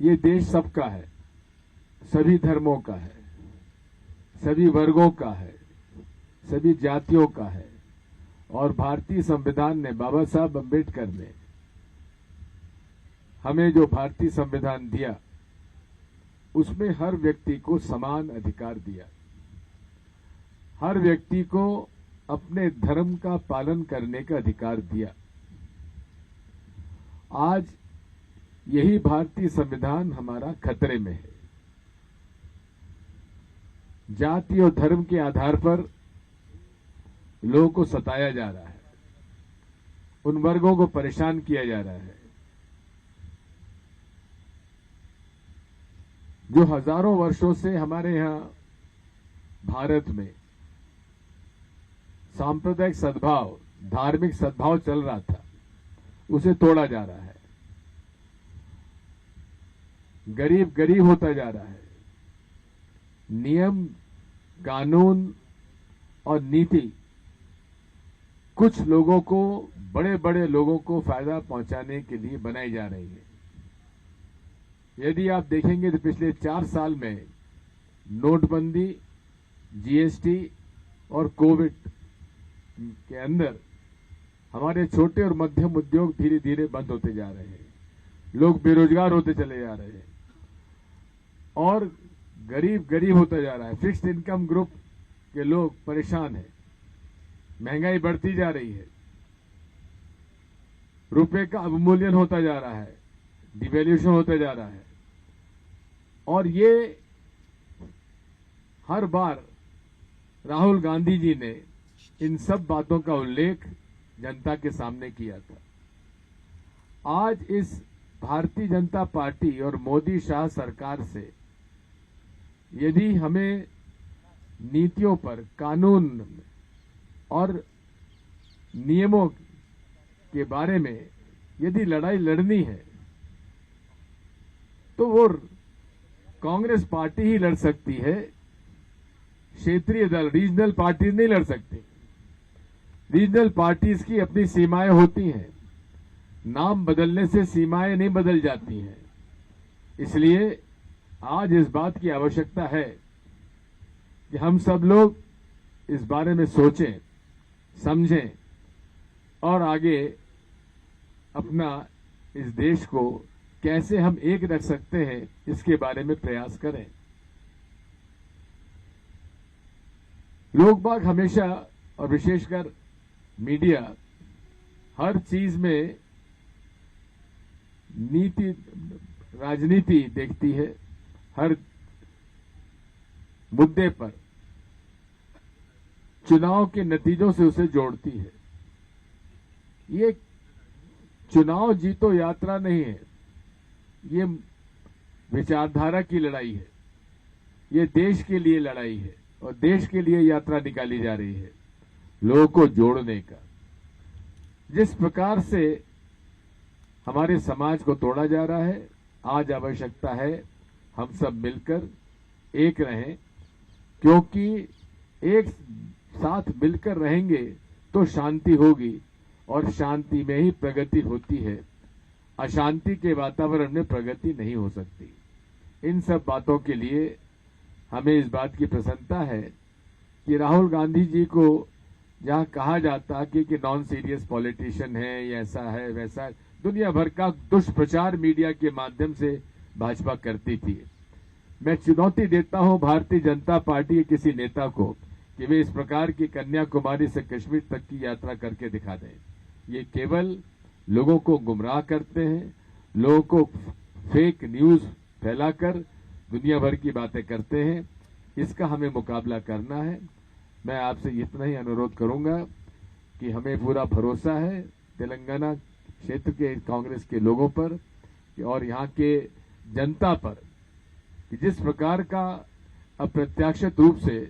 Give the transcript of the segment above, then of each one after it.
ये देश सबका है, सभी धर्मों का है, सभी वर्गों का है, सभी जातियों का है। और भारतीय संविधान ने, बाबा साहब अम्बेडकर ने हमें जो भारतीय संविधान दिया, उसमें हर व्यक्ति को समान अधिकार दिया। हर व्यक्ति को अपने धर्म का पालन करने का अधिकार दिया। आज यही भारतीय संविधान हमारा खतरे में है। जाति और धर्म के आधार पर लोगों को सताया जा रहा है, उन वर्गों को परेशान किया जा रहा है जो हजारों वर्षों से हमारे यहां भारत में सांप्रदायिक सद्भाव, धार्मिक सद्भाव चल रहा था, उसे तोड़ा जा रहा है। गरीब गरीब होता जा रहा है। नियम, कानून और नीति कुछ लोगों को, बड़े बड़े लोगों को फायदा पहुंचाने के लिए बनाई जा रही है। यदि आप देखेंगे तो पिछले 4 साल में नोटबंदी, जीएसटी और कोविड के अंदर हमारे छोटे और मध्यम उद्योग धीरे धीरे बंद होते जा रहे हैं। लोग बेरोजगार होते चले जा रहे हैं और गरीब गरीब होता जा रहा है। फिक्स्ड इनकम ग्रुप के लोग परेशान हैं। महंगाई बढ़ती जा रही है। रुपए का अवमूल्यन होता जा रहा है, डिवैल्यूएशन होता जा रहा है। और ये हर बार राहुल गांधी जी ने इन सब बातों का उल्लेख जनता के सामने किया था। आज इस भारतीय जनता पार्टी और मोदी शाह सरकार से यदि हमें नीतियों पर, कानून और नियमों के बारे में यदि लड़ाई लड़नी है तो वो कांग्रेस पार्टी ही लड़ सकती है। क्षेत्रीय दल, रीजनल पार्टी नहीं लड़ सकती। रीजनल पार्टीज की अपनी सीमाएं होती हैं। नाम बदलने से सीमाएं नहीं बदल जाती हैं। इसलिए आज इस बात की आवश्यकता है कि हम सब लोग इस बारे में सोचें, समझें और आगे अपना इस देश को कैसे हम एक रख सकते हैं, इसके बारे में प्रयास करें। लोग बाग हमेशा, और विशेषकर मीडिया, हर चीज में नीति, राजनीति देखती है। हर मुद्दे पर चुनाव के नतीजों से उसे जोड़ती है। ये चुनाव जीतो यात्रा नहीं है, ये विचारधारा की लड़ाई है। ये देश के लिए लड़ाई है और देश के लिए यात्रा निकाली जा रही है, लोगों को जोड़ने का। जिस प्रकार से हमारे समाज को तोड़ा जा रहा है, आज आवश्यकता है हम सब मिलकर एक रहें, क्योंकि एक साथ मिलकर रहेंगे तो शांति होगी और शांति में ही प्रगति होती है। अशांति के वातावरण में प्रगति नहीं हो सकती। इन सब बातों के लिए हमें इस बात की प्रसन्नता है कि राहुल गांधी जी को जहां कहा जाता कि नॉन सीरियस पॉलिटिशियन है, या ऐसा है वैसा है, दुनिया भर का दुष्प्रचार मीडिया के माध्यम से भाजपा करती थी। मैं चुनौती देता हूं भारतीय जनता पार्टी के किसी नेता को कि वे इस प्रकार की कन्याकुमारी से कश्मीर तक की यात्रा करके दिखा दें। ये केवल लोगों को गुमराह करते हैं, लोगों को फेक न्यूज फैलाकर दुनिया भर की बातें करते हैं। इसका हमें मुकाबला करना है। मैं आपसे इतना ही अनुरोध करूंगा कि हमें पूरा भरोसा है तेलंगाना क्षेत्र के कांग्रेस के लोगों पर और यहाँ के जनता पर कि जिस प्रकार का अप्रत्याशित रूप से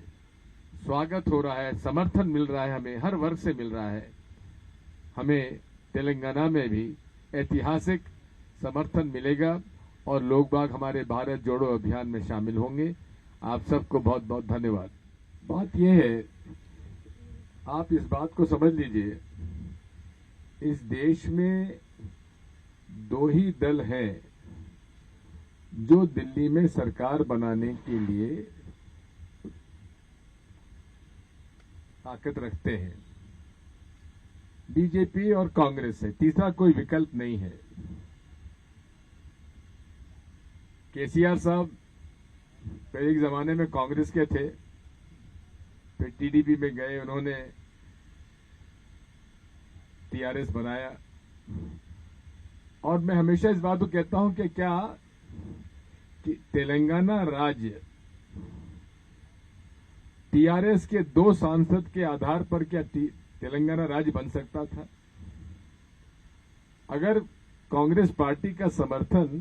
स्वागत हो रहा है, समर्थन मिल रहा है, हमें हर वर्ग से मिल रहा है। हमें तेलंगाना में भी ऐतिहासिक समर्थन मिलेगा और लोग बाग हमारे भारत जोड़ो अभियान में शामिल होंगे। आप सबको बहुत बहुत धन्यवाद। बात यह है, आप इस बात को समझ लीजिए, इस देश में 2 ही दल हैं जो दिल्ली में सरकार बनाने के लिए ताकत रखते हैं, बीजेपी और कांग्रेस है, तीसरा कोई विकल्प नहीं है। केसीआर साहब पहले के जमाने में कांग्रेस के थे, फिर टीडीपी में गए, उन्होंने टीआरएस बनाया। और मैं हमेशा इस बात को कहता हूं कि क्या कि तेलंगाना राज्य टीआरएस के 2 सांसद के आधार पर क्या तेलंगाना राज्य बन सकता था? अगर कांग्रेस पार्टी का समर्थन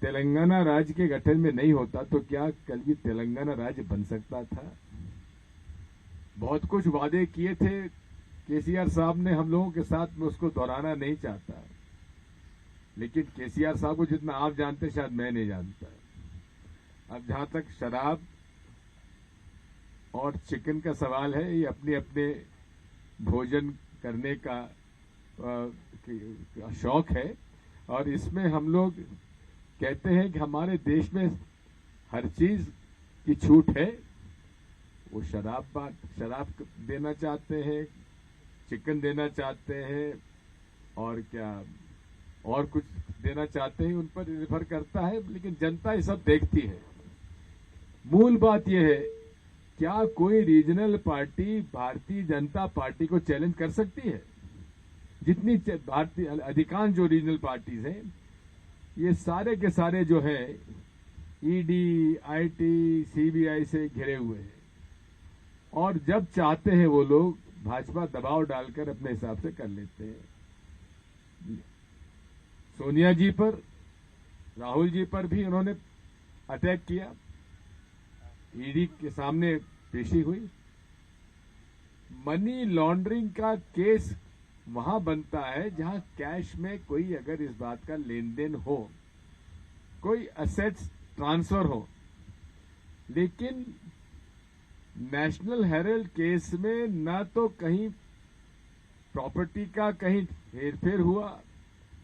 तेलंगाना राज्य के गठन में नहीं होता तो क्या कल भी तेलंगाना राज्य बन सकता था? बहुत कुछ वादे किए थे केसीआर साहब ने हम लोगों के साथ, में उसको दोहराना नहीं चाहता, लेकिन केसीआर साहब को जितना आप जानते शायद मैं नहीं जानता। अब जहां तक शराब और चिकन का सवाल है, ये अपने अपने भोजन करने का शौक है, और इसमें हम लोग कहते हैं कि हमारे देश में हर चीज की छूट है। वो शराब देना चाहते हैं, चिकन देना चाहते हैं, और क्या और कुछ देना चाहते हैं, उन पर निर्भर करता है, लेकिन जनता ये सब देखती है। मूल बात यह है, क्या कोई regional party Bharatiya Janata party को चैलेंज कर सकती है? जितनी भारतीय अधिकांश जो रीजनल पार्टीज हैं, ये सारे के सारे जो है ईडी, आईटी, सीबीआई से घिरे हुए हैं, और जब चाहते हैं वो लोग भाजपा दबाव डालकर अपने हिसाब से कर लेते हैं। सोनिया जी पर, राहुल जी पर भी उन्होंने अटैक किया, ईडी के सामने पेशी हुई। मनी लॉन्ड्रिंग का केस वहां बनता है जहां कैश में कोई अगर इस बात का लेन देन हो, कोई असेट्स ट्रांसफर हो, लेकिन नेशनल हेराल्ड केस में ना तो कहीं प्रॉपर्टी का कहीं हेरफेर हुआ,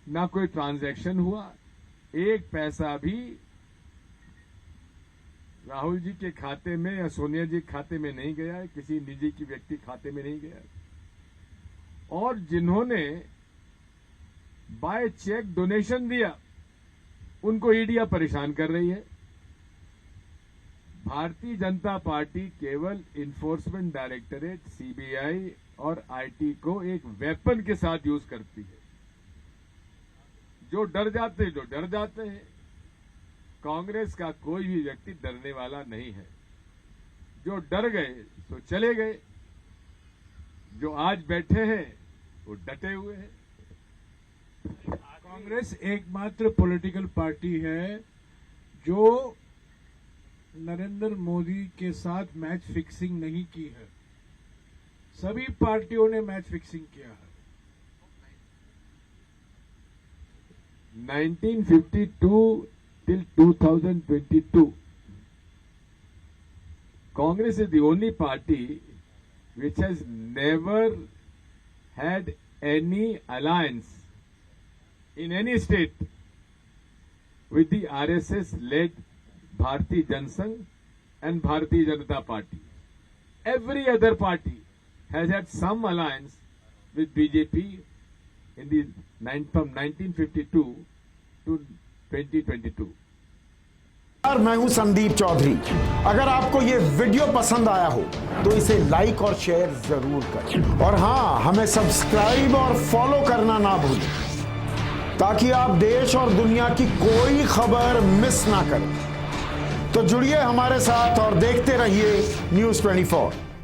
ना कोई ट्रांजैक्शन हुआ, एक पैसा भी राहुल जी के खाते में या सोनिया जी के खाते में नहीं गया है, किसी निजी की व्यक्ति खाते में नहीं गया है। और जिन्होंने बाय चेक डोनेशन दिया, उनको ईडी परेशान कर रही है। भारतीय जनता पार्टी केवल इन्फोर्समेंट डायरेक्टरेट, सीबीआई और आईटी को एक वेपन के साथ यूज करती है। जो डर जाते हैं। कांग्रेस का कोई भी व्यक्ति डरने वाला नहीं है। जो डर गए तो चले गए, जो आज बैठे हैं वो डटे हुए हैं। कांग्रेस एकमात्र पॉलिटिकल पार्टी है जो नरेंद्र मोदी के साथ मैच फिक्सिंग नहीं की है। सभी पार्टियों ने मैच फिक्सिंग किया है। 1952 till 2022, Congress is the only party which has never had any alliance in any state with the RSS-led Bharatiya Janasangh and Bharatiya Janata Party. Every other party has had some alliance with BJP from 1952 to 2022. यार, मैं हूं संदीप चौधरी। अगर आपको ये video पसंद आया हो तो इसे लाइक और शेयर जरूर करें, और हाँ, हमें सब्सक्राइब और फॉलो करना ना भूलें, ताकि आप देश और दुनिया की कोई खबर मिस ना करें। तो जुड़िए हमारे साथ और देखते रहिए News 24।